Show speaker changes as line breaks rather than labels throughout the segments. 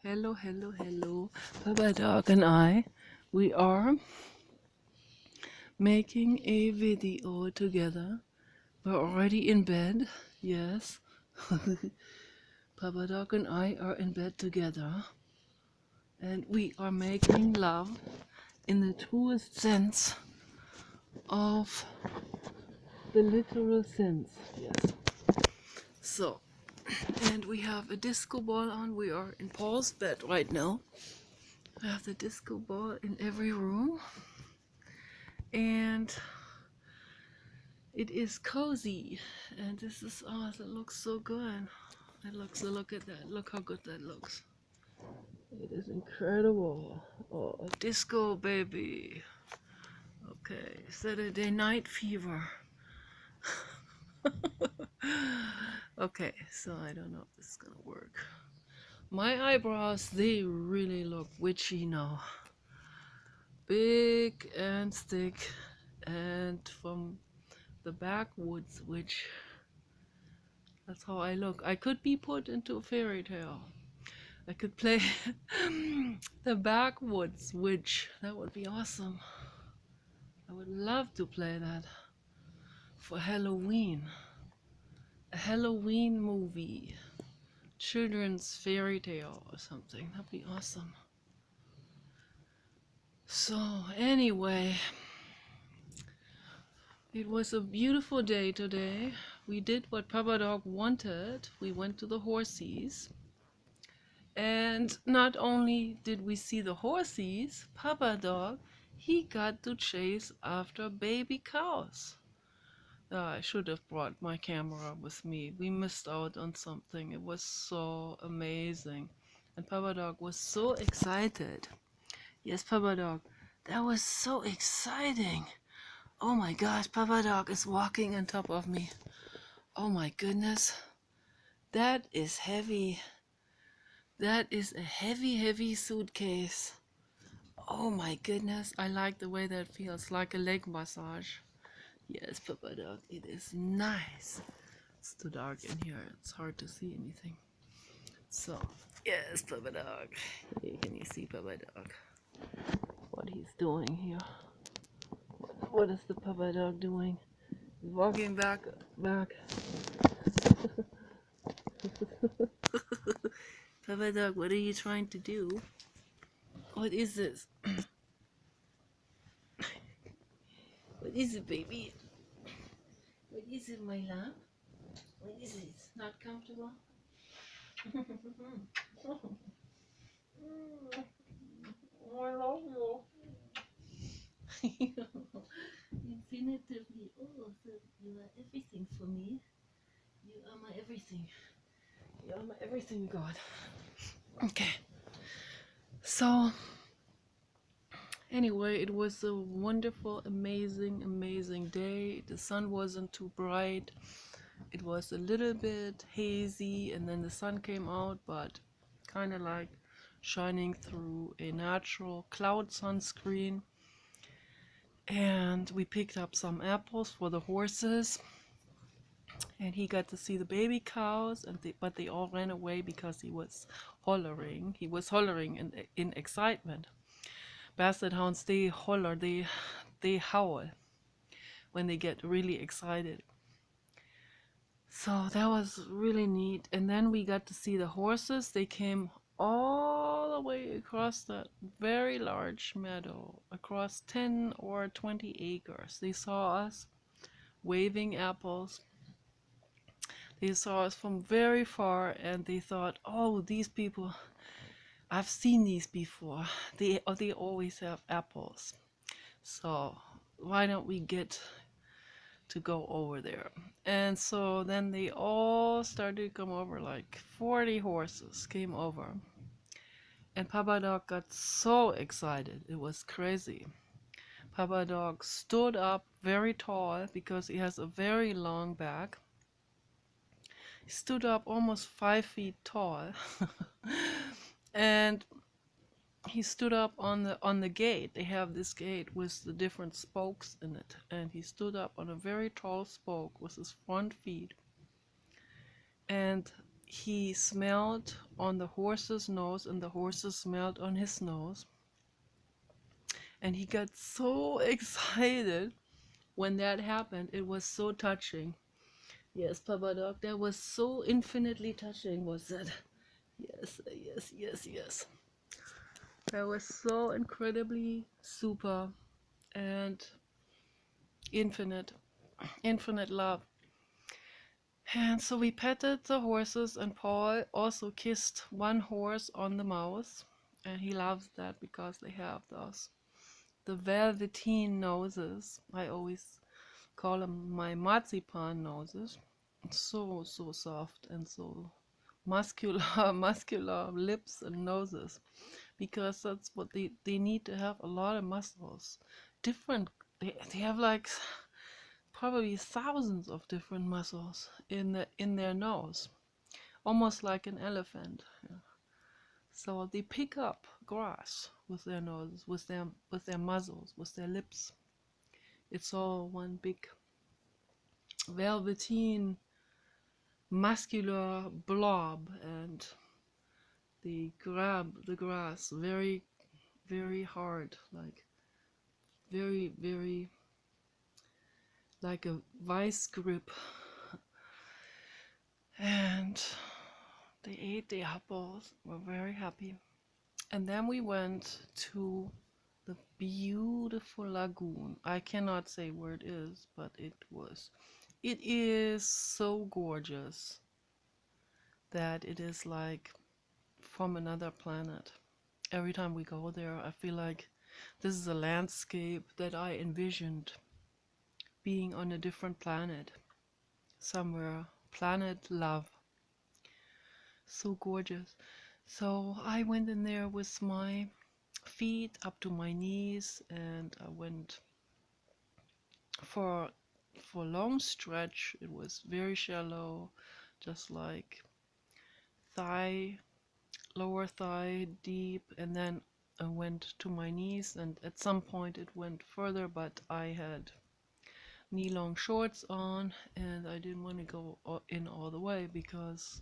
Hello. Papa Dog and I, we are making a video together. We're already in bed, yes. Papa Dog and I are in bed together, and we are making love in the truest sense of the literal sense, yes. So, and we have a disco ball on. We are in Paul's bed right now. I have the disco ball in every room, and it is cozy. And this is, oh, that looks so good. Look at that. Look how good that looks. It is incredible. Oh, disco baby. Okay, Saturday Night Fever. Okay, so I don't know if this is gonna work. My eyebrows, they really look witchy now. Big and thick, and from the backwoods witch. That's how I look. I could be put into a fairy tale. I could play the backwoods witch. That would be awesome. I would love to play that for Halloween. A Halloween movie. Children's fairy tale or something. That'd be awesome. So anyway, it was a beautiful day today. We did what Papa Dog wanted. We went to the horsies. And not only did we see the horsies, Papa Dog, he got to chase after baby cows. I should have brought my camera with me. We missed out on something. It was so amazing. And Papa Dog was so excited. Yes, Papa Dog, that was so exciting. Oh my gosh, Papa Dog is walking on top of me. Oh my goodness. That is heavy. That is a heavy suitcase. Oh my goodness, I like the way that feels, like a leg massage. Yes, Papa Dog, it is nice. It's too dark in here, it's hard to see anything. So, yes, Papa Dog. Here, can you see Papa Dog? What he's doing here. What is the Papa Dog doing? He's walking back. Papa Dog, what are you trying to do? What is this? What is it, baby? What is it, my love? What is it? Not comfortable? I love you. Infinitively. Oh, so you are everything for me. You are my everything. You are my everything, God. Okay. So, anyway, it was a wonderful, amazing day. The sun wasn't too bright. It was a little bit hazy, and then the sun came out, but kind of like shining through a natural cloud sunscreen. And we picked up some apples for the horses, and he got to see the baby cows, and but they all ran away because he was hollering. He was hollering in excitement. Basset hounds, they holler, they howl when they get really excited. So that was really neat. And then we got to see the horses. They came all the way across that very large meadow, across 10 or 20 acres. They saw us waving apples. They saw us from very far, and they thought, oh, these people, I've seen these before. They always have apples. So why don't we get to go over there? And so then they all started to come over, like 40 horses came over. And Papa Dog got so excited, it was crazy. Papa Dog stood up very tall because he has a very long back. He stood up almost 5 feet tall. And he stood up on the gate. They have this gate with the different spokes in it, and he stood up on a very tall spoke with his front feet, and he smelled on the horse's nose, and the horses smelled on his nose. And he got so excited when that happened. It was so touching. Yes, Papa Dog, that was so infinitely touching, was it? Yes, yes, yes, yes. That was so incredibly super and infinite, infinite love. And so we petted the horses, and Paul also kissed one horse on the mouth. And he loves that because they have those the velveteen noses. I always call them my marzipan noses. So so soft and so muscular, muscular lips and noses, because that's what they need to have a lot of muscles. Different, they have like probably thousands of different muscles in their nose, almost like an elephant. Yeah. So they pick up grass with their noses, with their muzzles, with their lips. It's all one big velveteen muscular blob, and they grab the grass very, very hard, like very, very like a vice grip. And they ate the apples, were very happy. And then we went to the beautiful lagoon. I cannot say where it is, but it is so gorgeous that it is like from another planet. Every time we go there, I feel like this is a landscape that I envisioned being on a different planet, somewhere, planet love. So gorgeous. So I went in there with my feet up to my knees, and I went for for a long stretch. It was very shallow, just like thigh, lower thigh deep, and then I went to my knees, and at some point it went further, but I had knee-long shorts on, and I didn't want to go in all the way because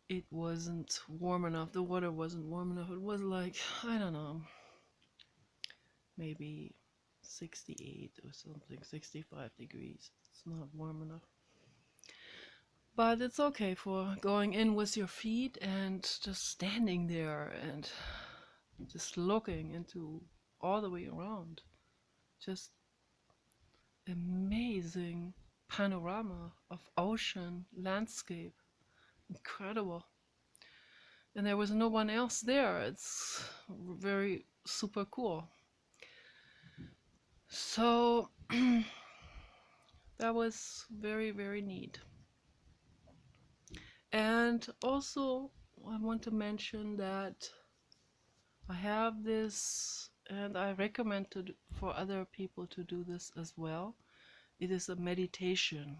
it wasn't warm enough. The water wasn't warm enough. It was like, I don't know, maybe 68 or something, 65 degrees. It's not warm enough. But it's okay for going in with your feet and just standing there and just looking into all the way around. Just amazing panorama of ocean, landscape. Incredible. And there was no one else there. It's very super cool. So that was very, very neat. And also, I want to mention that I have this, and I recommend for other people to do this as well. It is a meditation.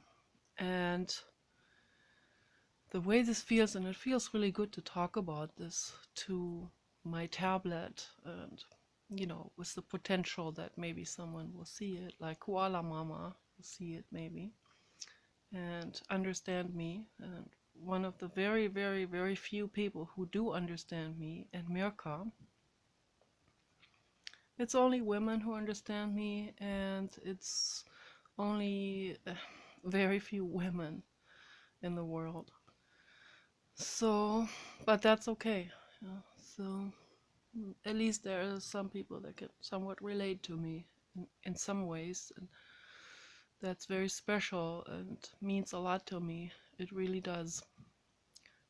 And the way this feels, and it feels really good to talk about this to my tablet, and with the potential that maybe someone will see it, like Koala Mama will see it maybe and understand me. And one of the very, very, very few people who do understand me, and Mirka. It's only women who understand me, and it's only very few women in the world. So, but that's okay. So, at least there are some people that can somewhat relate to me in some ways, and that's very special and means a lot to me. It really does.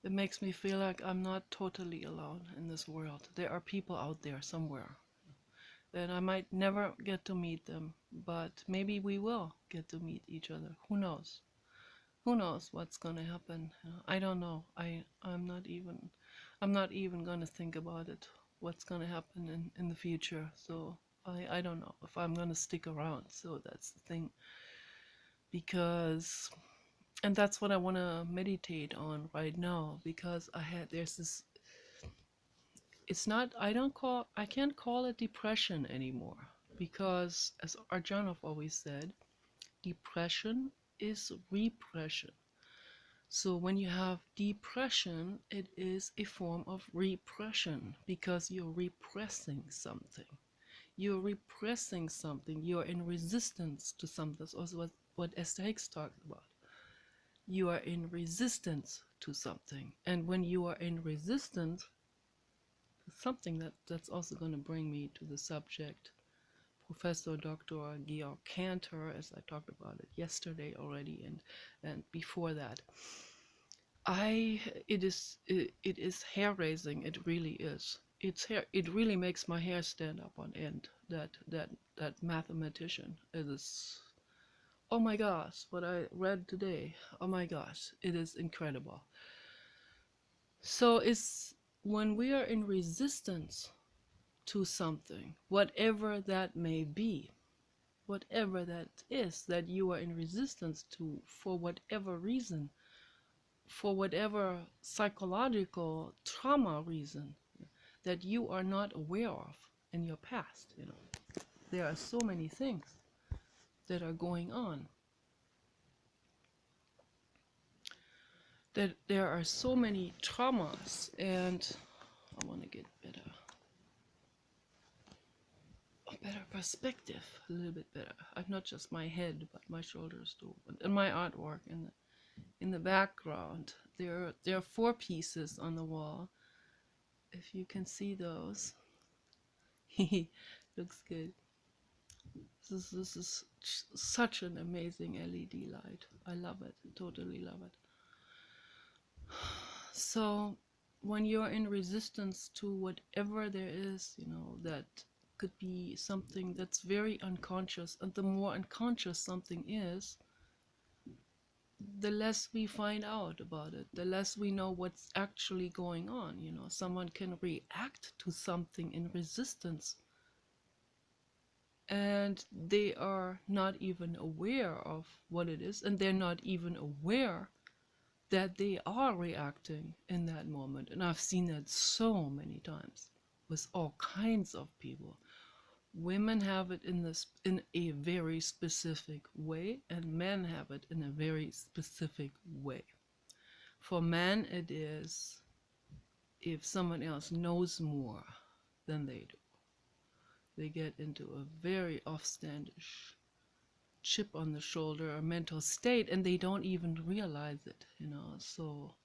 It makes me feel like I'm not totally alone in this world. There are people out there somewhere, and I might never get to meet them, but maybe we will get to meet each other. Who knows? Who knows what's gonna happen? I don't know. I'm not even gonna think about it. What's gonna happen in the future? So I don't know if I'm gonna stick around. So that's the thing. Because and that's what I want to meditate on right now, because there's this, it's not, I can't call it depression anymore, because as Arjanov always said, depression is repression. So when you have depression, it is a form of repression because you're repressing something. You're repressing something. You're in resistance to something. That's also what Esther Hicks talked about. You are in resistance to something. And when you are in resistance to something, that's also going to bring me to the subject. Professor Dr. Georg Cantor, as I talked about it yesterday already, and before that. It is hair raising. It really is. It really makes my hair stand up on end. That mathematician. It is. Oh my gosh! What I read today. Oh my gosh! It is incredible. So it's when we are in resistance to something, whatever that may be, whatever that is, that you are in resistance to for whatever reason, for whatever psychological trauma reason that you are not aware of in your past. There are so many things that are going on, that there are so many traumas, and I want to get a better perspective, a little bit better. Not just my head, but my shoulders too, and my artwork in the background. There are 4 pieces on the wall. If you can see those, looks good. This is such an amazing LED light. I love it, totally love it. So when you're in resistance to whatever there is, that could be something that's very unconscious, and the more unconscious something is, the less we find out about it, the less we know what's actually going on. Someone can react to something in resistance, and they are not even aware of what it is, and they're not even aware that they are reacting in that moment. And I've seen that so many times with all kinds of people. Women have it in a very specific way, and men have it in a very specific way. For men, it is if someone else knows more than they do. They get into a very offstandish chip on the shoulder or mental state, and they don't even realize it. So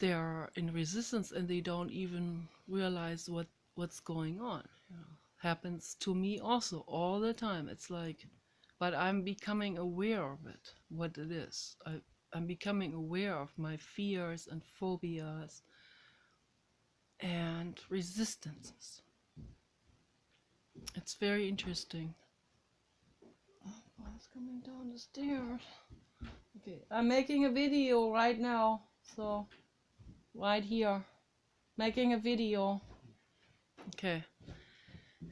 they are in resistance, and they don't even realize what's going on. Happens to me also all the time. It's like, but I'm becoming aware of it, what it is. I'm becoming aware of my fears and phobias and resistances. It's very interesting. Oh, it's coming down the stairs. Okay, I'm making a video right now, so right here, making a video. Okay,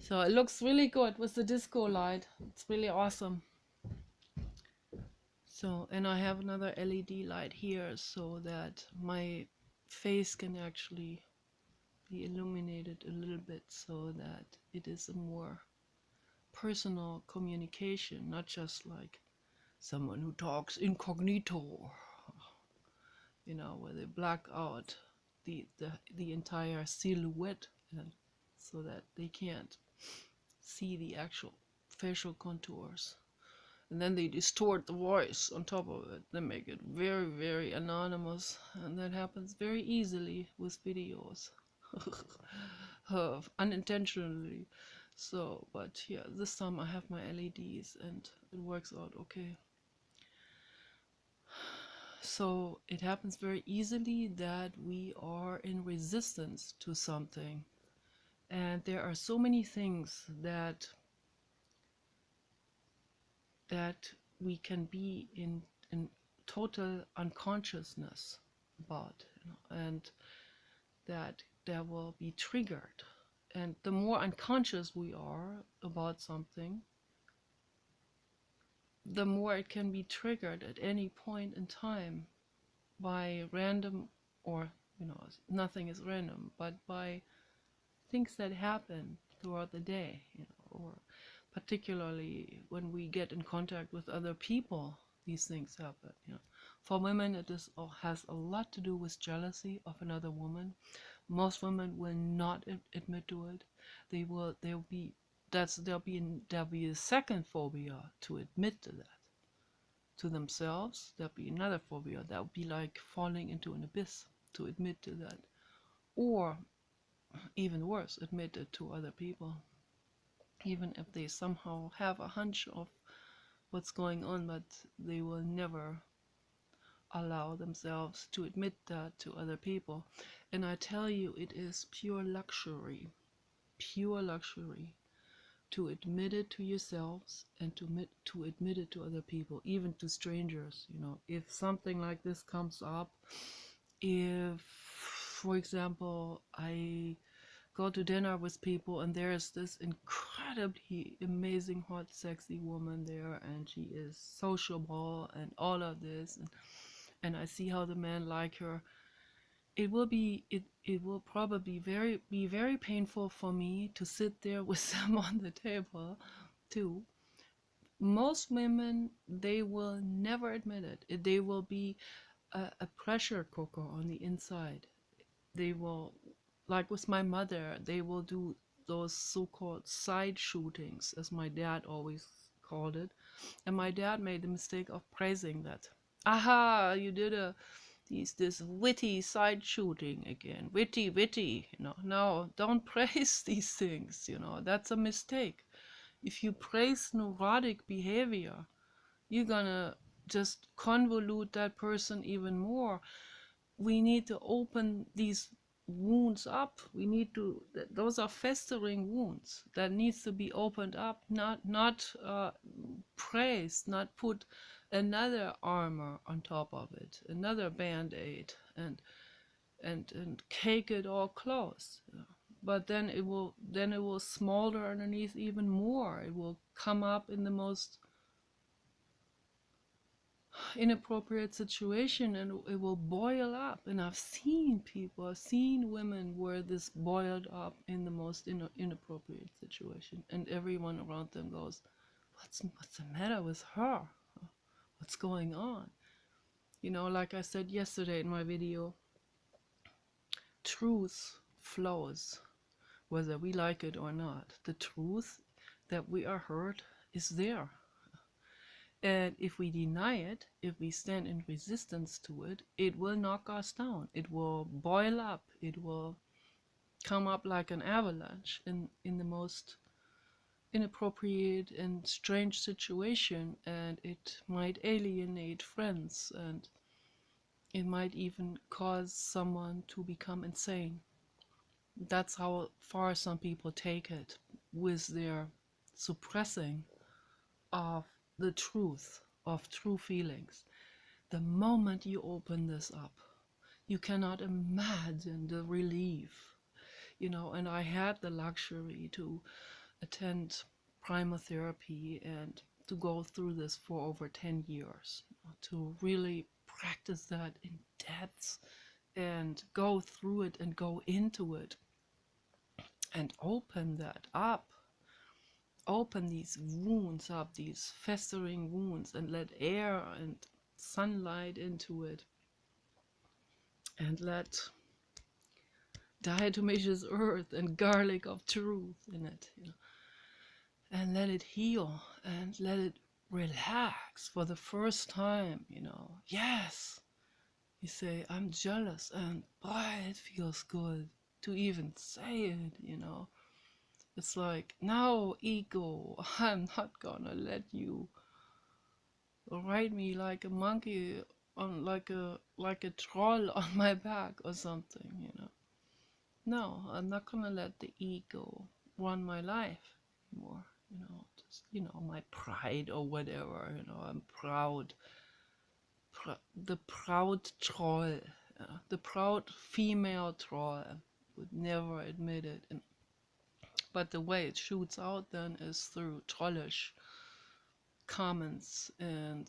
so it looks really good with the disco light. It's really awesome. So, and I have another LED light here so that my face can actually be illuminated a little bit, so that it is a more personal communication, not just like someone who talks incognito, where they black out the entire silhouette, and so that they can't see the actual facial contours. And then they distort the voice on top of it. They make it very, very anonymous, and that happens very easily with videos. Unintentionally. So, but yeah, this time I have my LEDs and it works out okay. So it happens very easily that we are in resistance to something, and there are so many things that we can be in total unconsciousness about, and that will be triggered. And the more unconscious we are about something, the more it can be triggered at any point in time by random, or nothing is random, but by things that happen throughout the day, or particularly when we get in contact with other people, these things happen. For women, has a lot to do with jealousy of another woman. Most women will not admit to it. They'll be there'll be a second phobia to admit to that to themselves. There'll be another phobia that would be like falling into an abyss to admit to that, or even worse, admit it to other people, even if they somehow have a hunch of what's going on, but they will never allow themselves to admit that to other people. And I tell you, it is pure luxury to admit it to yourselves and to admit it to other people, even to strangers. If something like this comes up, if, for example, I go to dinner with people and there's this incredibly amazing, hot, sexy woman there, and she is sociable and all of this, and I see how the men like her, it will probably be very painful for me to sit there with them on the table too. Most women, they will never admit it. They will be a pressure cooker on the inside. They will, like with my mother, they will do those so-called side shootings, as my dad always called it. And my dad made the mistake of praising that. Aha, you did this witty side shooting again. Witty. No, don't praise these things, That's a mistake. If you praise neurotic behavior, you're gonna just convolute that person even more. We need to open these wounds up. Those are festering wounds that needs to be opened up, not praised, not put another armor on top of it, another band-aid, and cake it all close. But then it will smolder underneath even more. It will come up in the most inappropriate situation, and it will boil up. And I've seen women where this boiled up in the most inappropriate situation, and everyone around them goes, what's the matter with her? What's going on? Like I said yesterday in my video, truth flows whether we like it or not. The truth that we are hurt is there. And if we deny it, if we stand in resistance to it, it will knock us down. It will boil up. It will come up like an avalanche in the most inappropriate and strange situation, and it might alienate friends, and it might even cause someone to become insane. That's how far some people take it with their suppressing of the truth, of true feelings. The moment you open this up, you cannot imagine the relief. And I had the luxury to attend primotherapy and to go through this for over 10 years, to really practice that in depth and go through it and go into it and open that up. Open these wounds up, these festering wounds, and let air and sunlight into it, and let diatomaceous earth and garlic of truth in it, and let it heal and let it relax for the first time. Yes, you say, I'm jealous, and boy, it feels good to even say it. It's like, no, ego, I'm not gonna let you ride me like a monkey on like a troll on my back or something. No, I'm not gonna let the ego run my life anymore. Just my pride or whatever. I'm proud. The proud troll, the proud female troll would never admit it. But the way it shoots out then is through trollish comments and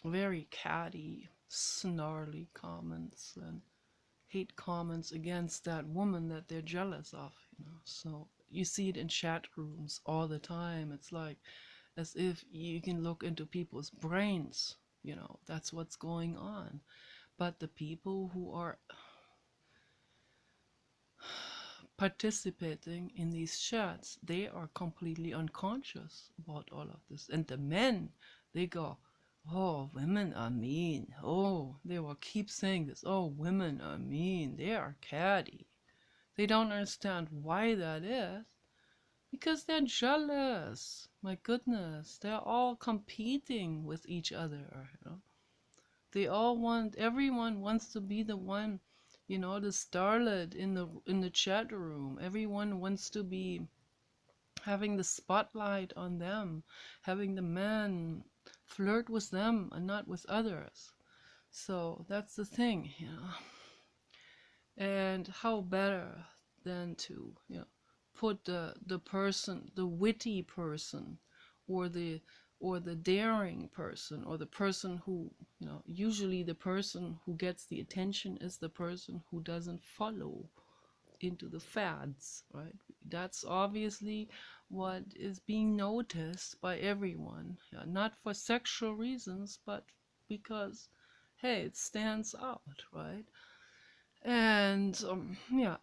very catty, snarly comments and hate comments against that woman that they're jealous of. So you see it in chat rooms all the time. It's like as if you can look into people's brains. That's what's going on. But the people who are participating in these chats, they are completely unconscious about all of this. And the men, they go, oh, women are mean. Oh, they will keep saying this. Oh, women are mean. They are catty. They don't understand why that is. Because they're jealous. My goodness. They're all competing with each other. They all everyone wants to be the one, the starlet in the chat room. Everyone wants to be having the spotlight on them, having the man flirt with them and not with others. So that's the thing. And how better than to, put the person, the witty person, or the daring person, or the person who, usually the person who gets the attention is the person who doesn't follow into the fads, right? That's obviously what is being noticed by everyone, not for sexual reasons, but because, hey, it stands out, right? And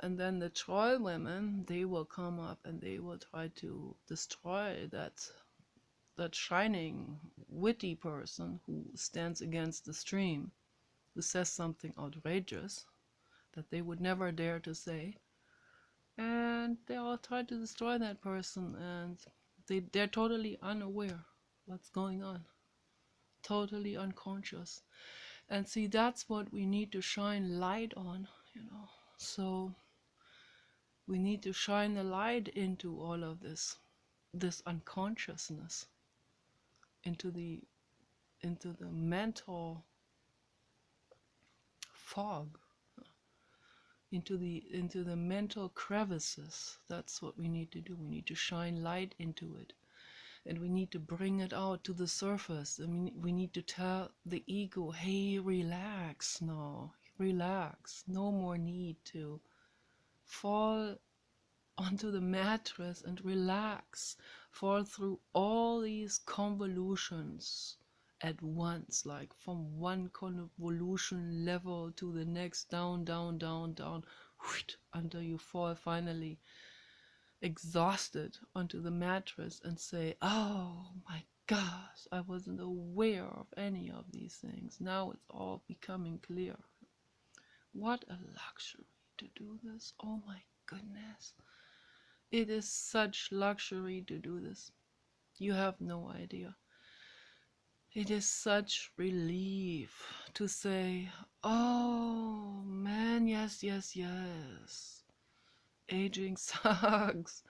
and then the troll women, they will come up and they will try to destroy that shining, witty person who stands against the stream, who says something outrageous that they would never dare to say, and they all try to destroy that person, and they're totally unaware what's going on, totally unconscious. And see, that's what we need to shine light on. So we need to shine the light into all of this unconsciousness, into the mental fog, into the mental crevices. That's what we need to do. We need to shine light into it, and we need to bring it out to the surface. I mean, we need to tell the ego, hey, relax now, relax. No more need to fall onto the mattress and relax, fall through all these convolutions at once, like from one convolution level to the next, down, down, down, down, until you fall finally exhausted onto the mattress and say, oh my gosh, I wasn't aware of any of these things. Now it's all becoming clear. What a luxury to do this. Oh my goodness. It is such luxury to do this. You have no idea. It is such relief to say, oh man, yes, yes, yes. Aging sucks.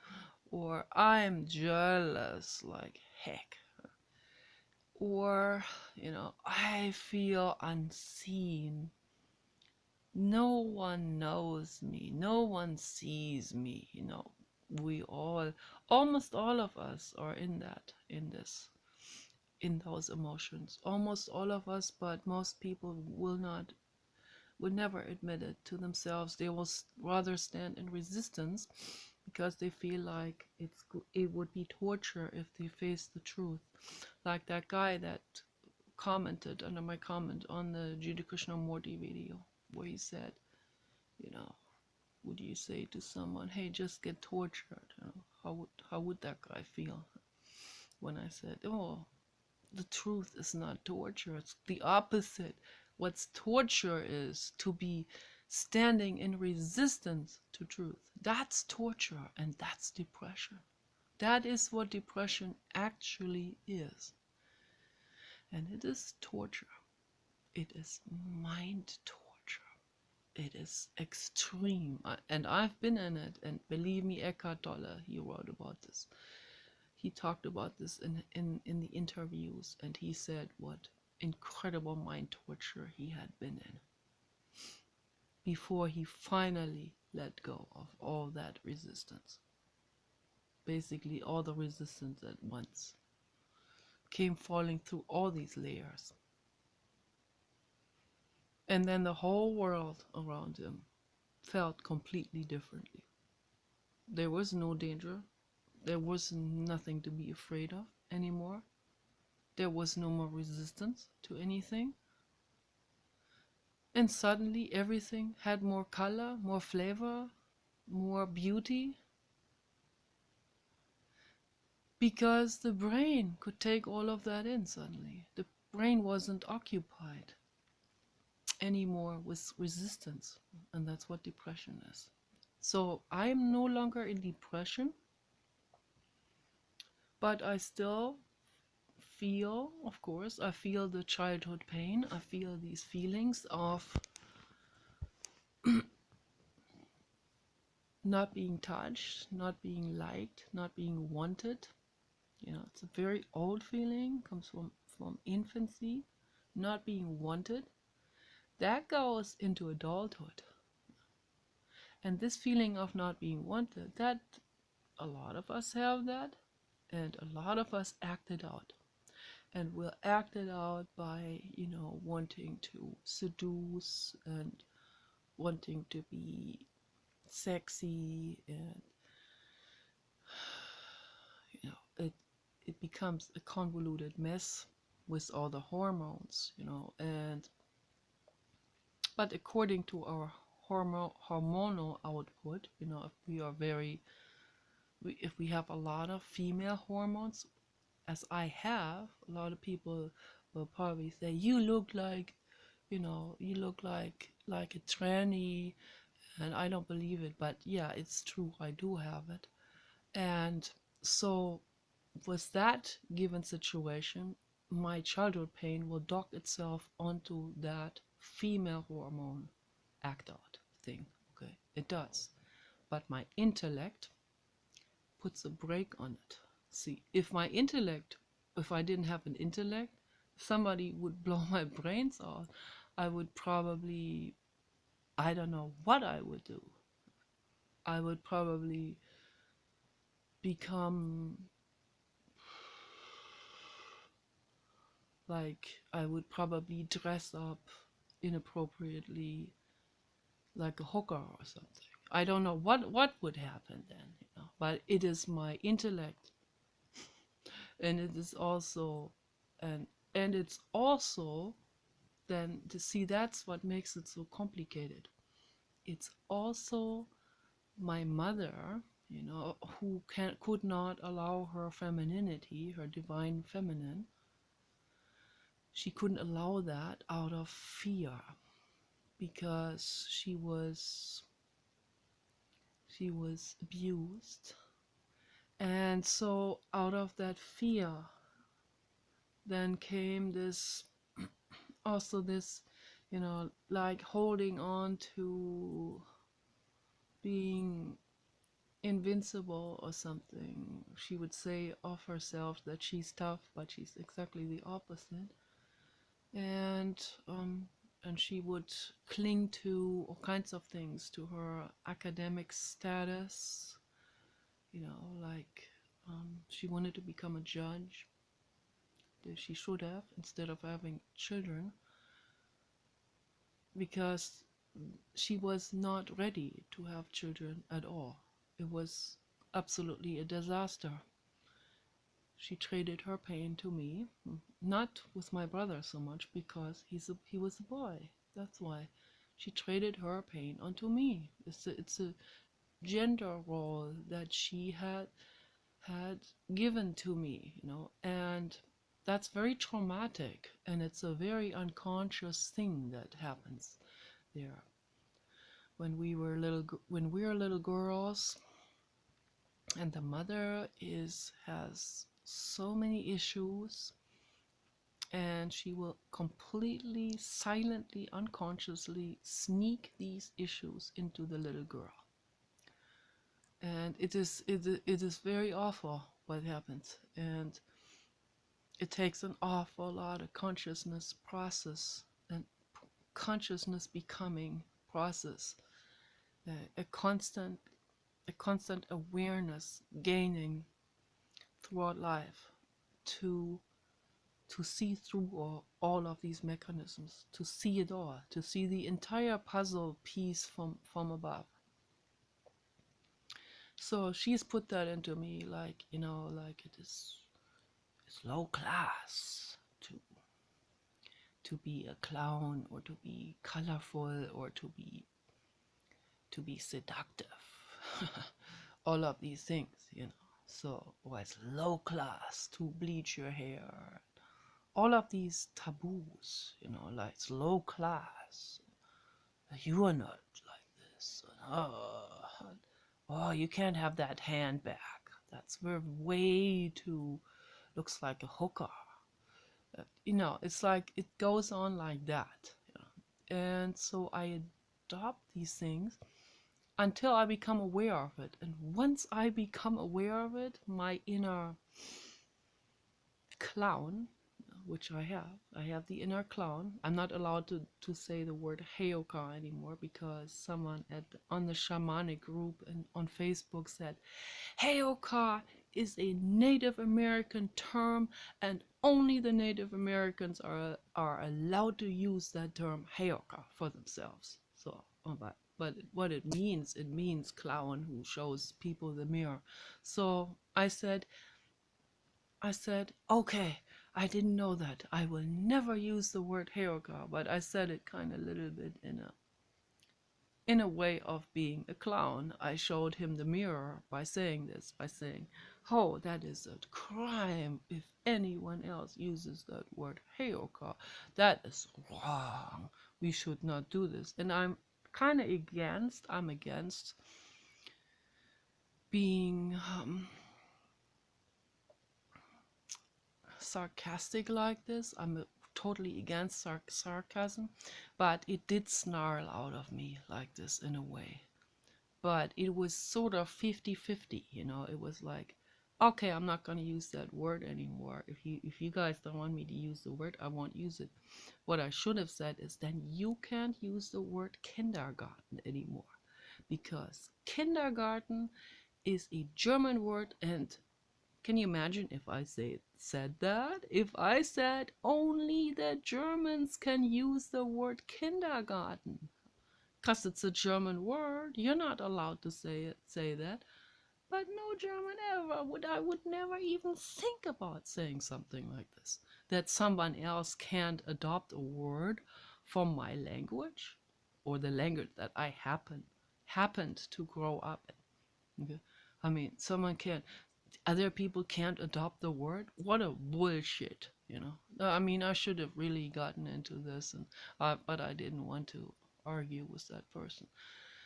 Or I'm jealous like heck. Or, I feel unseen. No one knows me. No one sees me. We almost all of us are in those emotions. Almost all of us, but most people would never admit it to themselves. They will rather stand in resistance because they feel like it would be torture if they face the truth. Like that guy that commented under my comment on the Jiddu Krishnamurti video, where he said, would you say to someone, hey, just get tortured? How would that guy feel? When I said, oh, the truth is not torture, it's the opposite. What's torture is to be standing in resistance to truth. That's torture, and that's depression. That is what depression actually is. And it is torture. It is mind torture. It is extreme. And I've been in it. And believe me, Eckhart Tolle, he wrote about this. He talked about this in the interviews. And he said what incredible mind torture he had been in before he finally let go of all that resistance. Basically, all the resistance at once came falling through all these layers. And then the whole world around him felt completely differently. There was no danger. There was nothing to be afraid of. anymore. There was no more resistance to anything. And suddenly everything had more color, more flavor, more beauty, because the brain could take all of that in suddenly. The brain wasn't occupied anymore with resistance, and that's what depression is. So I'm no longer in depression, but I still feel, of course, I feel the childhood pain. I feel these feelings of not being touched, not being liked, not being wanted. You know, it's a very old feeling, comes from infancy, not being wanted. That goes into adulthood. And this feeling of not being wanted, that a lot of us have that, and a lot of us act it out. And we'll act it out by, wanting to seduce and wanting to be sexy, and it becomes a convoluted mess with all the hormones, and but according to our hormonal output, if we have a lot of female hormones, as I have, a lot of people will probably say, you look like, like a tranny, and I don't believe it, but yeah, it's true, I do have it. And so with that given situation, my childhood pain will dock itself onto that female hormone act out thing. Okay, it does. But my intellect puts a brake on it. See, if I didn't have an intellect, if somebody would blow my brains out, I would probably, I don't know what I would do. I would probably become like, I would probably dress up inappropriately like a hooker or something. I don't know what would happen then, but it is my intellect, and it is also, and it's also, then to see, that's what makes it so complicated. It's also my mother, who could not allow her femininity, her divine feminine. She couldn't allow that out of fear, because she was abused. And so out of that fear then came this, also this, like holding on to being invincible or something. She would say of herself that she's tough, but she's exactly the opposite. And she would cling to all kinds of things, to her academic status, like she wanted to become a judge. She should have, instead of having children, because she was not ready to have children at all. It was absolutely a disaster. She traded her pain to me, not with my brother so much, because he was a boy. That's why she traded her pain onto me. It's a gender role that she had given to me, and that's very traumatic, and it's a very unconscious thing that happens there. When we were little girls, and the mother has so many issues, and she will completely, silently, unconsciously sneak these issues into the little girl. And it is very awful what happens, and it takes an awful lot of consciousness process and consciousness becoming process, a constant awareness gaining throughout life, to see through all of these mechanisms, to see it all, to see the entire puzzle piece from above. So she's put that into me, like, like it's low class to be a clown, or to be colorful, or to be seductive. All of these things, you know. So, or it's low class to bleach your hair. All of these taboos, you know, like it's low class. You are not like this. Oh, you can't have that handbag. That's way too, looks like a hooker. You know, it's like it goes on like that. You know? And so I adopt these things until I become aware of it. And once I become aware of it, my inner clown, which I have the inner clown. I'm not allowed to say the word Heyoka anymore, because someone on the shamanic group and on Facebook said, Heyoka is a Native American term, and only the Native Americans are allowed to use that term Heyoka for themselves. So, but what it means clown who shows people the mirror. So I said, okay, I didn't know that. I will never use the word Heyoka, but I said it kind of a little bit in a way of being a clown. I showed him the mirror by saying this, by saying, oh, that is a crime if anyone else uses that word Heyoka. That is wrong. We should not do this. And I'm against being sarcastic like this. I'm totally against sarcasm, but it did snarl out of me like this in a way. But it was sort of 50-50, you know. It was like, okay, I'm not going to use that word anymore. If you guys don't want me to use the word, I won't use it. What I should have said is, then you can't use the word kindergarten anymore, because kindergarten is a German word. And can you imagine if I said that? If I said only the Germans can use the word kindergarten, because it's a German word, you're not allowed to say that. But no German ever I would never even think about saying something like this. That someone else can't adopt a word from my language, or the language that I happened to grow up in. Okay? I mean, other people can't adopt the word. What a bullshit, you know. I mean, I should have really gotten into this, but I didn't want to argue with that person.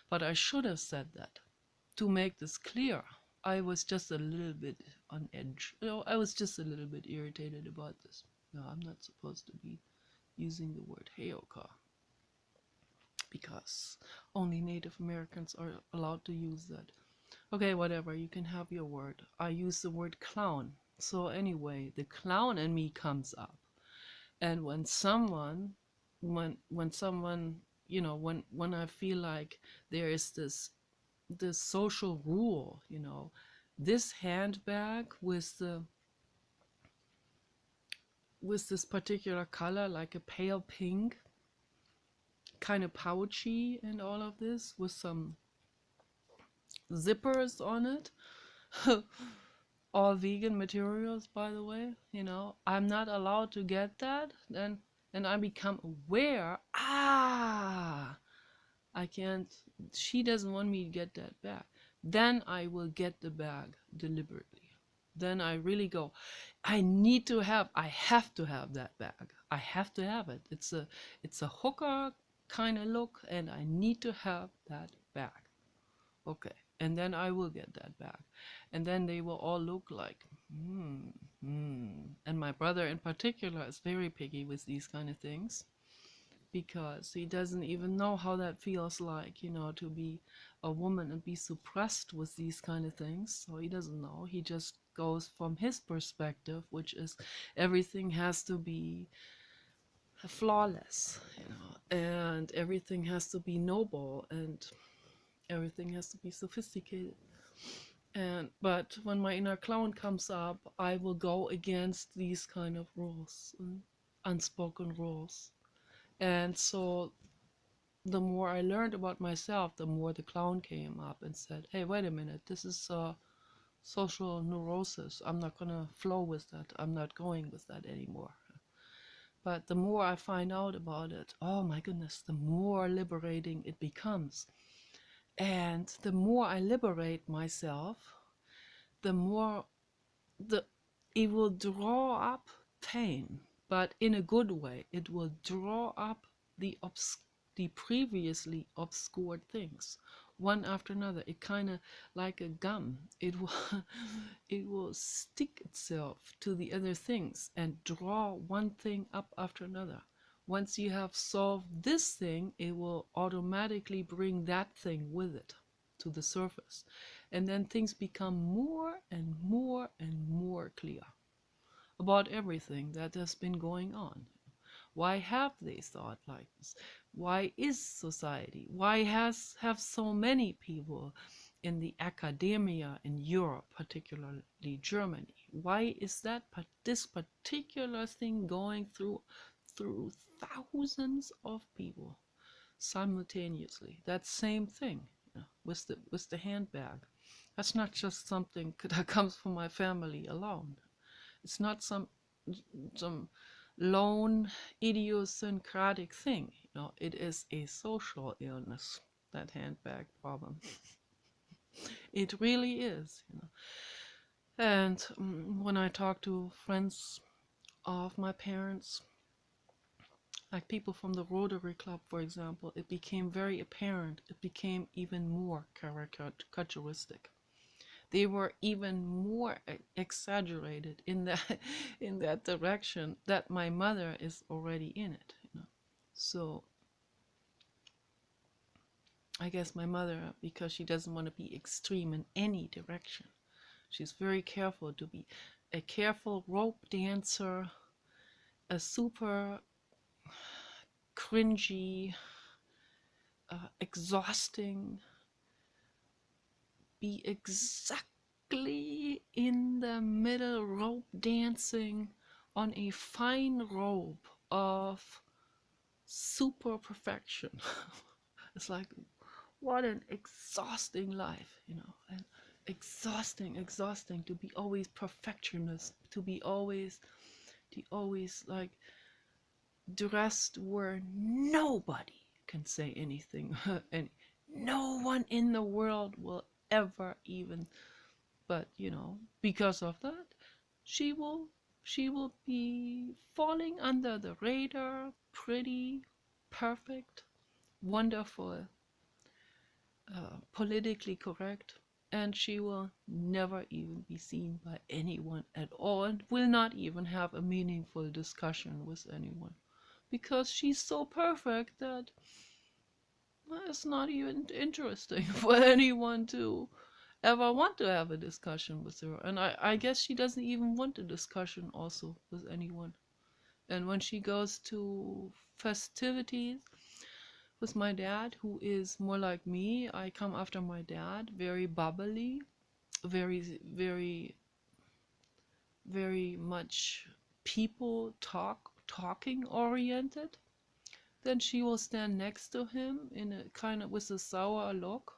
But I should have said that to make this clear. I was just a little bit on edge. You know, I was just a little bit irritated about this. No, I'm not supposed to be using the word Heyoka, because only Native Americans are allowed to use that. Okay, whatever, you can have your word. I use the word clown. So anyway, the clown in me comes up. And when someone, you know, when I feel like there is this social rule, you know, this handbag with this particular color, like a pale pink, kind of pouchy, and all of this with some zippers on it. All vegan materials, by the way, you know, I'm not allowed to get that. Then I become aware, I can't, she doesn't want me to get that bag. Then I will get the bag deliberately. Then I really go, I have to have that bag. I have to have it. It's a hooker kind of look, and I need to have that bag. Okay. And then I will get that back. And then they will all look like, And my brother in particular is very picky with these kind of things, because he doesn't even know how that feels like, you know, to be a woman and be suppressed with these kind of things. So he doesn't know. He just goes from his perspective, which is everything has to be flawless, you know, and everything has to be noble, and everything has to be sophisticated. But when my inner clown comes up, I will go against these kind of rules, unspoken rules. And so the more I learned about myself, the more the clown came up and said, hey, wait a minute, this is social neurosis. I'm not gonna flow with that. I'm not going with that anymore. But the more I find out about it, oh my goodness, the more liberating it becomes. And the more I liberate myself, the more the it will draw up pain, but in a good way. It will draw up the previously obscured things, one after another. It kind of like a gum. It will it will stick itself to the other things and draw one thing up after another. Once you have solved this thing, it will automatically bring that thing with it to the surface. And then things become more and more and more clear about everything that has been going on. Why have they thought like this? Why is society? Why have so many people in the academia in Europe, particularly Germany? Why is that this particular thing going through thousands of people simultaneously? That same thing, with the handbag. That's not just something that comes from my family alone. It's not some lone idiosyncratic thing. It is a social illness, that handbag problem. It really is. And when I talk to friends of my parents, like people from the Rotary Club, for example, it became very apparent. It became even more caricaturistic. They were even more exaggerated in that in that direction that my mother is already in it. So I guess my mother, because she doesn't want to be extreme in any direction, she's very careful to be a careful rope dancer, a super cringy, exhausting, be exactly in the middle, rope dancing on a fine rope of super perfection. It's like, what an exhausting life. And exhausting to be always perfectionist, to be always like dressed where nobody can say anything and no one in the world will ever even, but because of that, she will be falling under the radar, pretty, perfect, wonderful, politically correct, and she will never even be seen by anyone at all, and will not even have a meaningful discussion with anyone, because she's so perfect that it's not even interesting for anyone to ever want to have a discussion with her. And I guess she doesn't even want a discussion also with anyone. And when she goes to festivities with my dad, who is more like me, I come after my dad, very bubbly, very, very, very much talking oriented. Then she will stand next to him in a kind of with a sour look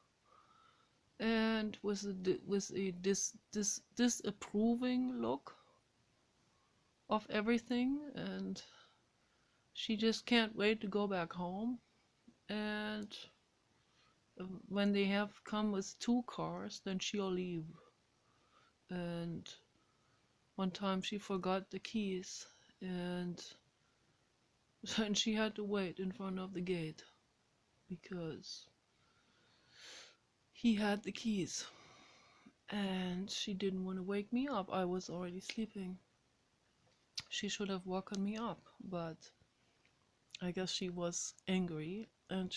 and with a disapproving look of everything, and she just can't wait to go back home. And when they have come with 2 cars, then she'll leave. And one time she forgot the keys, and then she had to wait in front of the gate because he had the keys, and she didn't want to wake me up. I was already sleeping. She should have woken me up, but I guess she was angry, and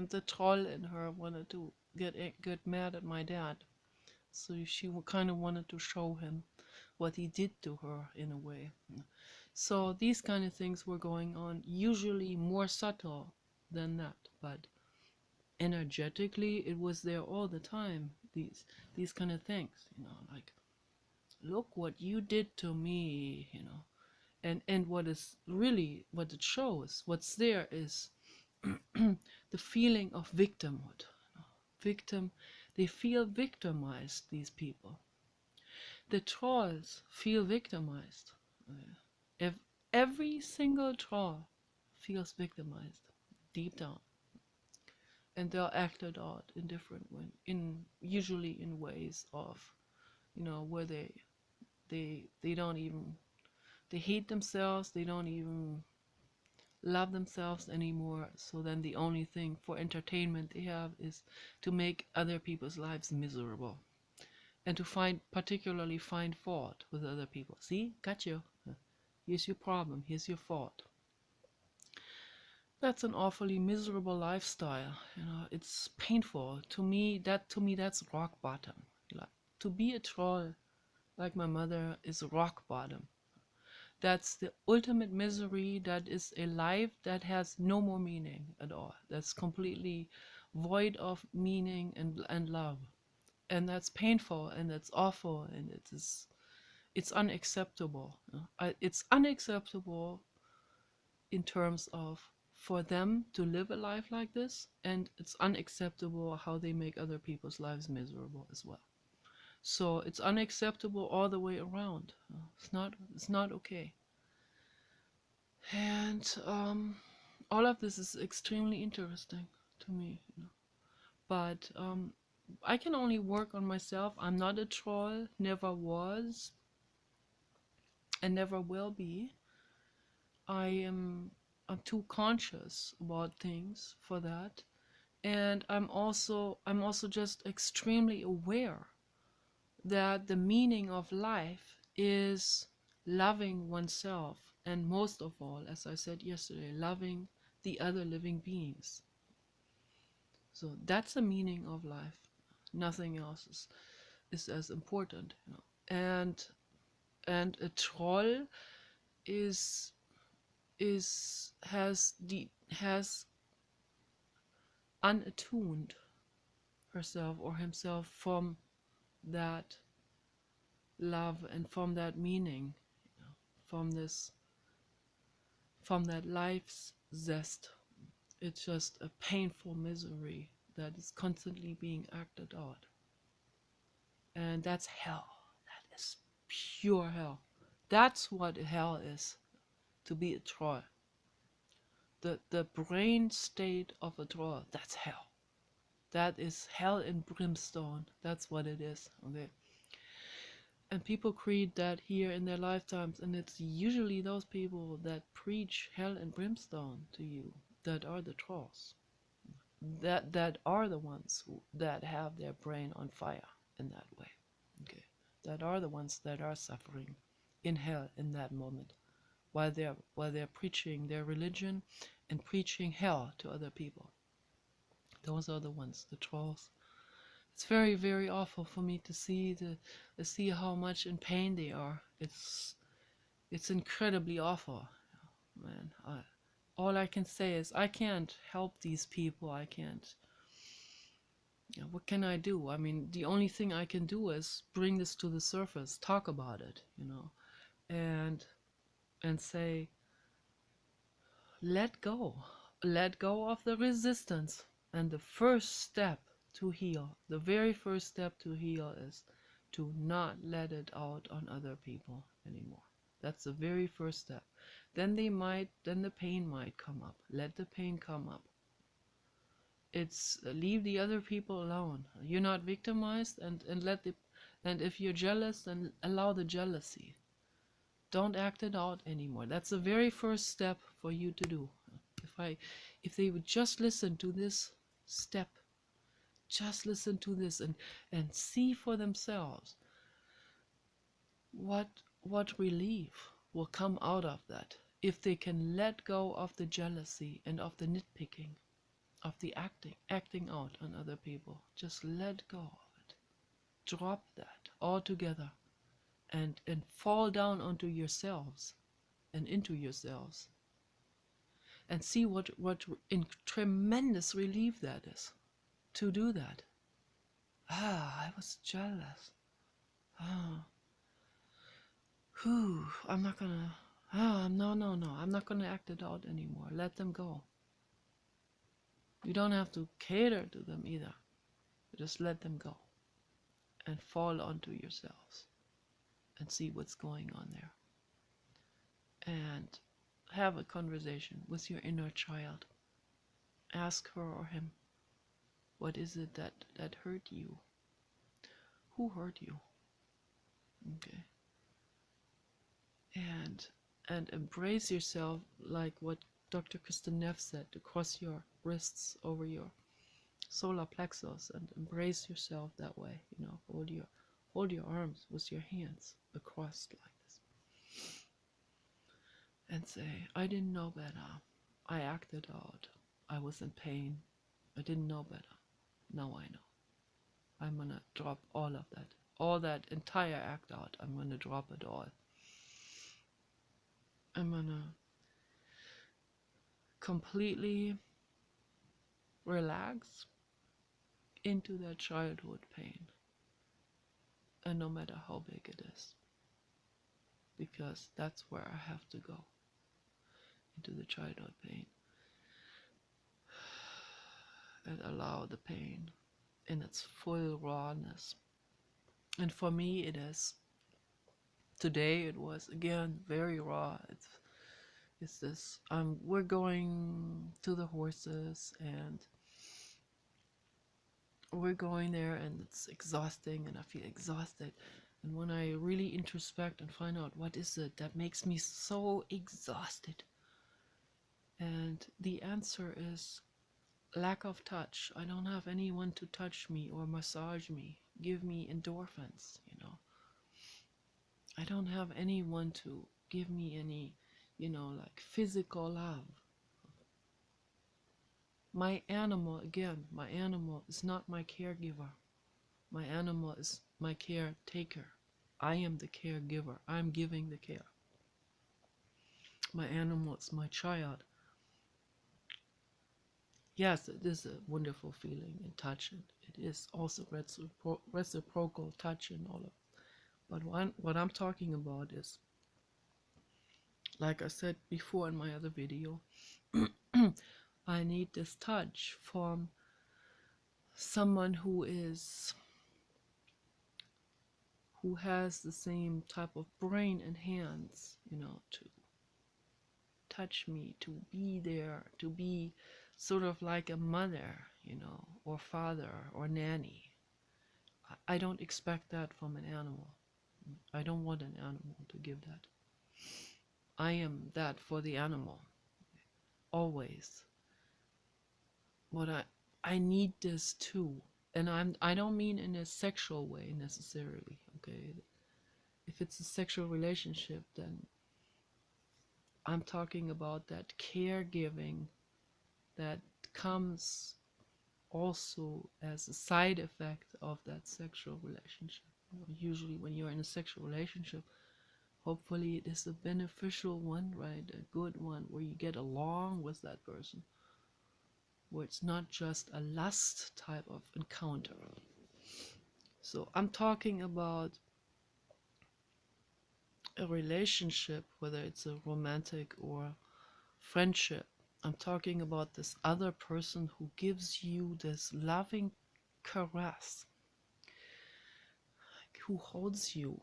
the troll in her wanted to get mad at my dad. So she kind of wanted to show him what he did to her in a way. So these kind of things were going on, usually more subtle than that, but energetically it was there all the time. These kind of things, like, look what you did to me. And what it shows, what's there is the feeling of victimhood. victim, they feel victimized, these people. The trolls feel victimized. If every single troll feels victimized deep down, and they'll act it out in different ways, usually in ways of, where they don't even, they hate themselves, they don't even love themselves anymore. So then the only thing for entertainment they have is to make other people's lives miserable, and to particularly find fault with other people. See, got you. Here's your problem, here's your fault. That's an awfully miserable lifestyle. It's painful. To me, that's rock bottom. Like, to be a troll like my mother is rock bottom. That's the ultimate misery. That is a life that has no more meaning at all. That's completely void of meaning and love. And that's painful, and that's awful, and it's unacceptable. It's unacceptable in terms of for them to live a life like this, and it's unacceptable how they make other people's lives miserable as well. So it's unacceptable all the way around. It's not okay. And all of this is extremely interesting to me. But I can only work on myself. I'm not a troll, never was, and never will be. I'm too conscious about things for that, and I'm also just extremely aware that the meaning of life is loving oneself, and most of all, as I said yesterday, loving the other living beings. So that's the meaning of life. Nothing else is as important, and a troll is has unattuned herself or himself from that love and from that meaning, from that life's zest. It's just a painful misery that is constantly being acted out, and that's hell. That is pure hell. That's what hell is, to be a troll. The brain state of a troll, that's hell. That is hell and brimstone. That's what it is. Okay. And people create that here in their lifetimes, and it's usually those people that preach hell and brimstone to you that are the trolls. That are the ones that have their brain on fire in that way. Okay. That are the ones that are suffering in hell in that moment, while they're preaching their religion and preaching hell to other people. Those are the ones, the trolls. It's very, very awful for me to see how much in pain they are. It's incredibly awful, man. All I can say is I can't help these people. I can't. What can I do? I mean, the only thing I can do is bring this to the surface, talk about it, and say, let go of the resistance. And the first step to heal, the very first step to heal, is to not let it out on other people anymore. That's the very first step. Then the pain might come up. Let the pain come up. It's leave the other people alone. You're not victimized, and if you're jealous, then allow the jealousy. Don't act it out anymore. That's the very first step for you to do. If they would just listen to this step, just listen to this and see for themselves what relief will come out of that, if they can let go of the jealousy and of the nitpicking, of the acting out on other people. Just let go of it. Drop that altogether, and fall down onto yourselves and into yourselves, and see what in tremendous relief that is to do that. I was jealous. I'm not gonna. No. I'm not gonna act it out anymore. Let them go. You don't have to cater to them either. Just let them go and fall onto yourselves and see what's going on there. And have a conversation with your inner child. Ask her or him, what is it that hurt you? Who hurt you? Okay. And embrace yourself, like what Dr. Kristen Neff said, to cross your wrists over your solar plexus and embrace yourself that way. You know, hold your arms with your hands across like this. And say, I didn't know better. I acted out. I was in pain. I didn't know better. Now I know. I'm gonna drop all of that. All that entire act out. I'm gonna drop it all. I'm gonna completely relax into that childhood pain. And no matter how big it is. Because that's where I have to go. Into the childhood pain. And allow the pain in its full rawness. And for me it is. Today it was again very raw. It's this. We're going to the horses and we're going there and it's exhausting and I feel exhausted. And when I really introspect and find out what is it that makes me so exhausted, and the answer is lack of touch. I don't have anyone to touch me or massage me, give me endorphins, you know. I don't have anyone to give me any, you know, like physical love. My animal is not my caregiver. My animal is my caretaker. I am the caregiver. I'm giving the care. My animal is my child. Yes, it is a wonderful feeling and touch, and it is also reciprocal touch and all of it. But what I'm talking about is, like I said before in my other video, I need this touch from someone who has the same type of brain and hands, you know, to touch me, to be there, to be sort of like a mother, you know, or father or nanny. I don't expect that from an animal. I don't want an animal to give that. I am that for the animal, always. But I need this too, and I don't mean in a sexual way necessarily. Okay, if it's a sexual relationship, then I'm talking about that caregiving that comes also as a side effect of that sexual relationship. You know, usually when you're in a sexual relationship, hopefully it is a beneficial one, right? A good one where you get along with that person, where it's not just a lust type of encounter. So I'm talking about a relationship, whether it's a romantic or friendship. I'm talking about this other person who gives you this loving caress, who holds you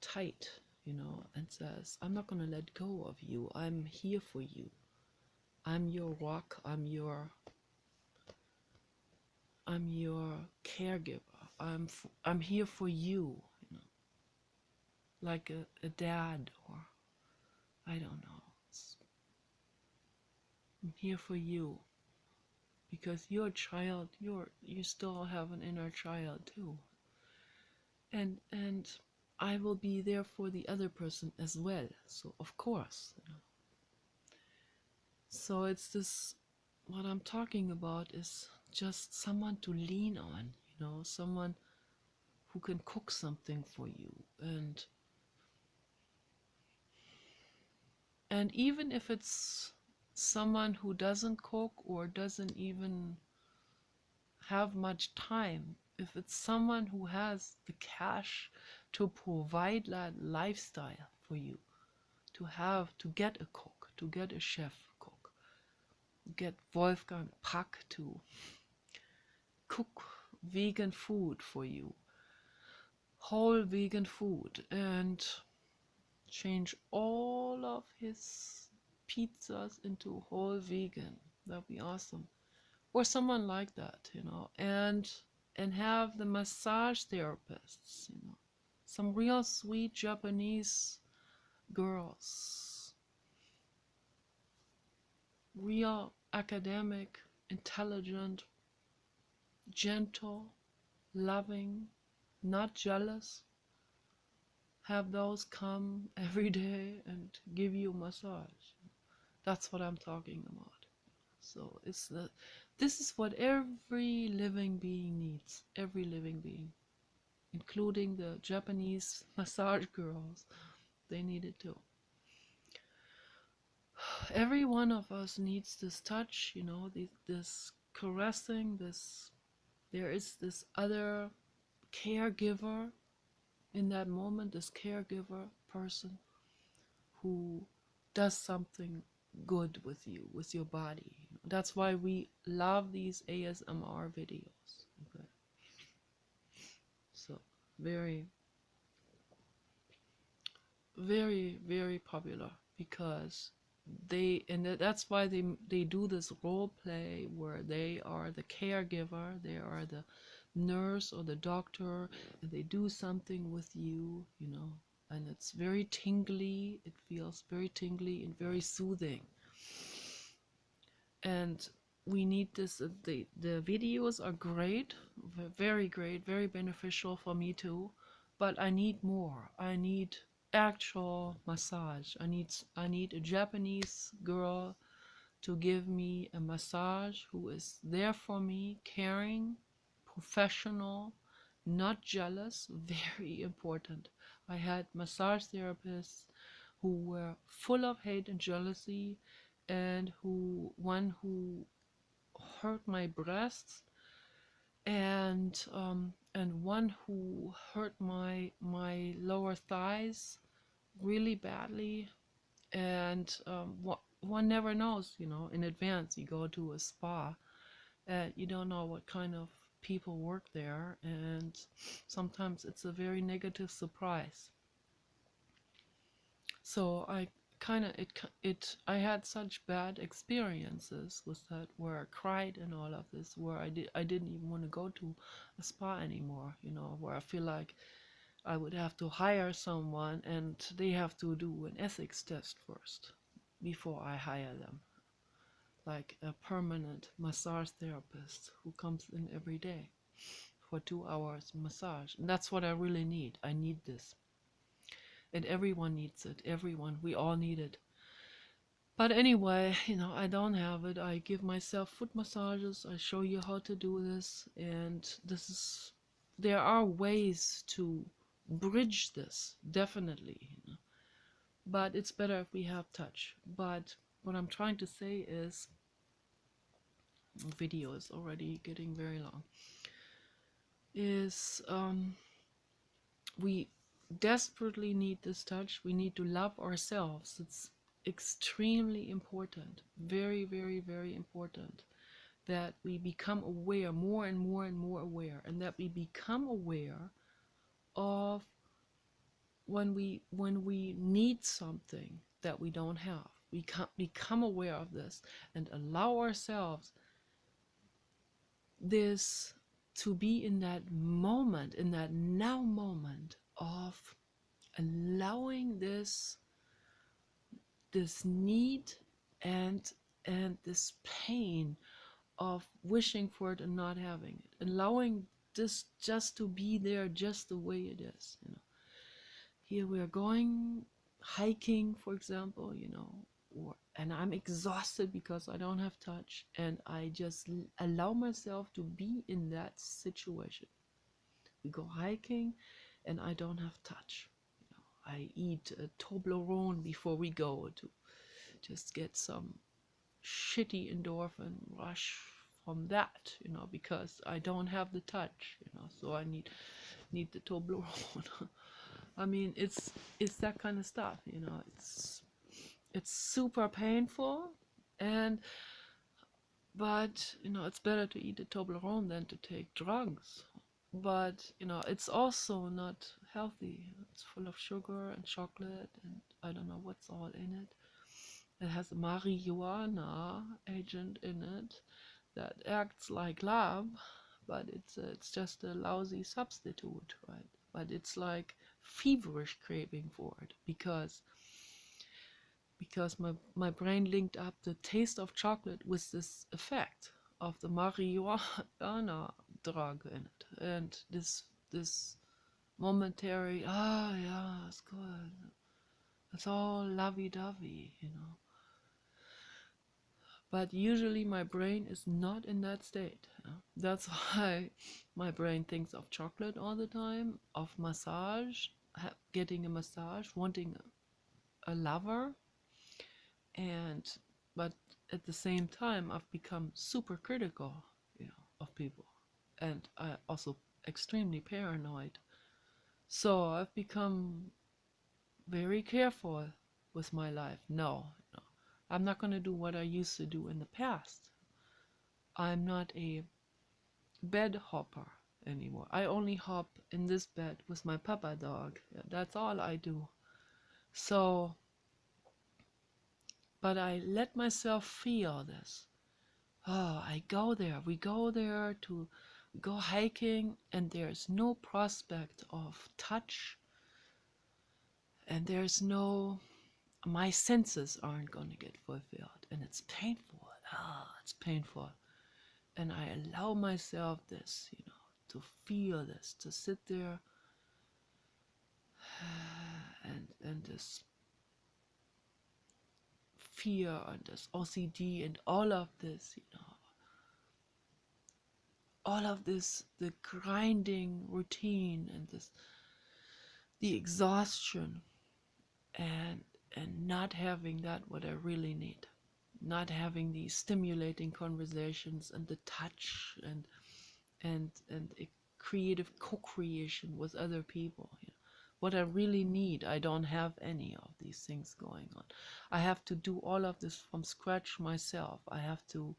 tight, you know, and says, I'm not going to let go of you. I'm here for you. I'm your rock. I'm your caregiver. I'm here for you, you know, like a dad, or I don't know. I'm here for you because you're a child. You still have an inner child too, and I will be there for the other person as well. So of course, you know. So it's this. What I'm talking about is just someone to lean on, you know, someone who can cook something for you, and even if it's someone who doesn't cook or doesn't even have much time, if it's someone who has the cash to provide that lifestyle for you, to get a cook, to get a chef cook, get Wolfgang Pack to cook vegan food for you, whole vegan food, and change all of his pizzas into whole vegan. That'd be awesome. Or someone like that, and have the massage therapists, some real sweet Japanese girls, real academic, intelligent, gentle, loving, not jealous. Have those come every day and give you a massage. That's what I'm talking about. So this is what every living being needs. Every living being, including the Japanese massage girls. They need it too. Every one of us needs this touch, this caressing, there is this other caregiver in that moment, this caregiver person who does something good with you, with your body. That's why we love these ASMR videos. Okay. So very, very, very popular, because that's why they do this role play where they are the caregiver, they are the nurse or the doctor, and they do something with you, and it's very tingly. It feels very tingly and very soothing. And we need this. The videos are great, very great, very beneficial for me too, but I need more. I need actual massage. I need a Japanese girl to give me a massage, who is there for me, caring, professional, not jealous. Very important. I had massage therapists who were full of hate and jealousy, and one who hurt my breasts, and one who hurt my lower thighs really badly. And one never knows, in advance. You go to a spa and you don't know what kind of people work there, and sometimes it's a very negative surprise. So I had such bad experiences with that, where I cried and all of this, where I didn't even want to go to a spa anymore, where I feel like I would have to hire someone and they have to do an ethics test first before I hire them, like a permanent massage therapist who comes in every day for 2 hours massage. And that's what I really need. I need this. And everyone needs it. Everyone. We all need it. But anyway, I don't have it. I give myself foot massages. I show you how to do this. And there are ways to bridge this, definitely. But it's better if we have touch. But what I'm trying to say is, the video is already getting very long, is we desperately need this touch. We need to love ourselves. It's extremely important, very, very, very important, that we become aware, more and more and more aware, and that we become aware of when we need something that we don't have. We become aware of this and allow ourselves this, to be in that moment, in that now moment of allowing this need and this pain of wishing for it and not having it, allowing this just to be there, just the way it is. Here we are going hiking, for example, and I'm exhausted because I don't have touch, and I just allow myself to be in that situation. We go hiking and I don't have touch. I eat a Toblerone before we go to just get some shitty endorphin rush from that, because I don't have the touch, so I need the Toblerone. I mean, it's that kind of stuff, it's super painful. And But, it's better to eat a Toblerone than to take drugs. But, it's also not healthy. It's full of sugar and chocolate and I don't know what's all in it. It has a marijuana agent in it that acts like love, but it's just a lousy substitute, right? But it's like feverish craving for it because my brain linked up the taste of chocolate with this effect of the marijuana drug in it, and this momentary, yeah, it's good, it's all lovey-dovey. But usually my brain is not in that state. That's why my brain thinks of chocolate all the time, of massage, getting a massage, wanting a lover, and but at the same time I've become super critical, of people, and I also extremely paranoid. So I've become very careful with my life. No, no, I'm not going to do what I used to do in the past. I'm not a bed hopper anymore. I only hop in this bed with my papa dog. Yeah, that's all I do. So, but I let myself feel this. Oh, I go there. We go there to go hiking, and there's no prospect of touch, and there's no, my senses aren't going to get fulfilled, and it's painful. It's painful. And I allow myself this, to feel this, to sit there and this fear and this OCD and all of this, all of this, the grinding routine and the exhaustion and not having that what I really need, not having these stimulating conversations and the touch and a creative co-creation with other people. What I really need, I don't have any of these things going on. I have to do all of this from scratch myself. I have to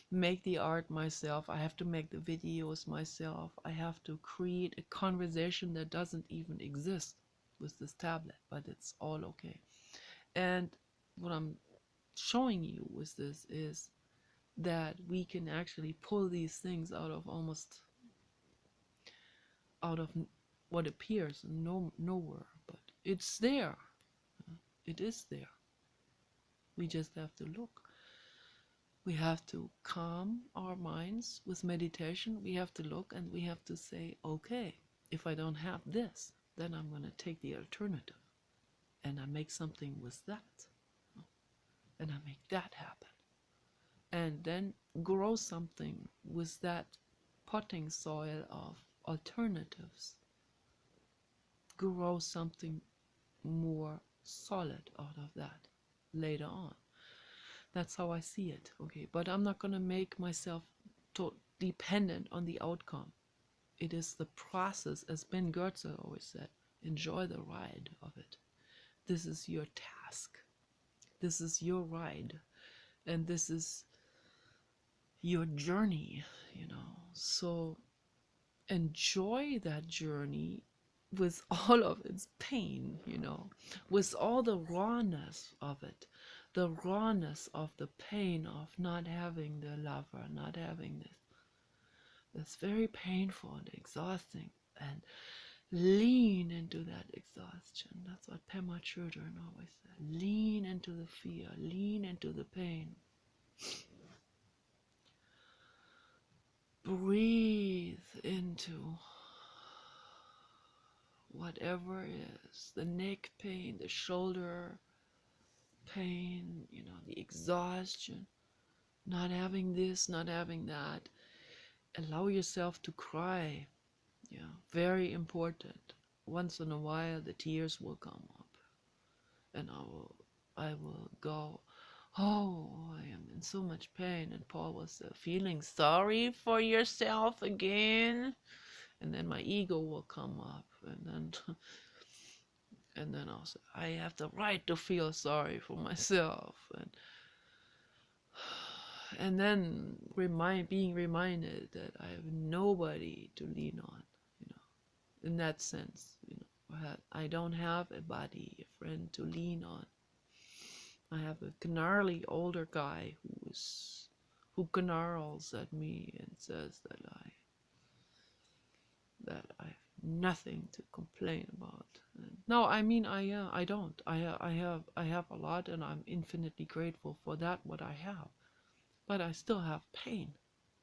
make the art myself. I have to make the videos myself. I have to create a conversation that doesn't even exist with this tablet, but it's all okay. And what I'm showing you with this is that we can actually pull these things out of what appears nowhere, but it's there. It is there. We just have to look. We have to calm our minds with meditation. We have to look and we have to say, okay, if I don't have this, then I'm going to take the alternative and I make something with that, and I make that happen, and then grow something with that potting soil of alternatives, grow something more solid out of that later on. That's how I see it. Okay, but I'm not going to make myself dependent on the outcome. It is the process, as Ben Goetze always said. Enjoy the ride of it. This is your task. This is your ride. And this is your journey, So enjoy that journey with all of its pain, with all the rawness of it, the rawness of the pain of not having the lover, not having this. That's very painful and exhausting, and lean into that exhaustion. That's what Pema Children always said. Lean into the fear, lean into the pain. Breathe into whatever is the neck pain, the shoulder pain, the exhaustion, not having this, not having that. Allow yourself to cry. Yeah, very important. Once in a while, the tears will come up, and I will go, oh, I am in so much pain. And Paul was feeling sorry for yourself again, and then my ego will come up, and then I'll say, I have the right to feel sorry for myself, And then being reminded that I have nobody to lean on, you know, in that sense, you know, I don't have a buddy, a friend to lean on. I have a gnarly older guy who gnarls at me and says that I have nothing to complain about. And no, I mean I don't. I have a lot, and I'm infinitely grateful for that what I have. But I still have pain.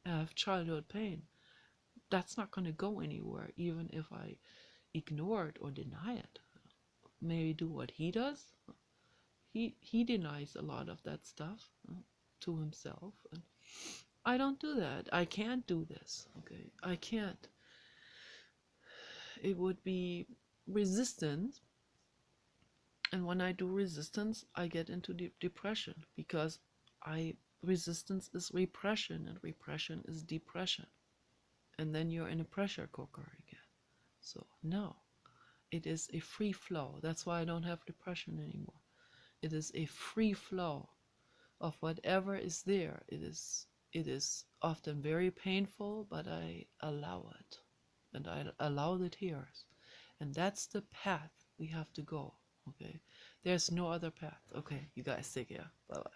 I have childhood pain. That's not going to go anywhere, even if I ignore it or deny it. Maybe do what he does. He denies a lot of that stuff to himself, and I don't do that. I can't do this. Okay, I can't. It would be resistance, and when I do resistance, I get into depression because I resistance is repression, and repression is depression, and then you're in a pressure cooker again. So no, it is a free flow. That's why I don't have depression anymore. It is a free flow of whatever is there. It is often very painful, but I allow it, and I allow the tears, and that's the path we have to go. Okay, there's no other path. Okay, you guys take care. Bye bye.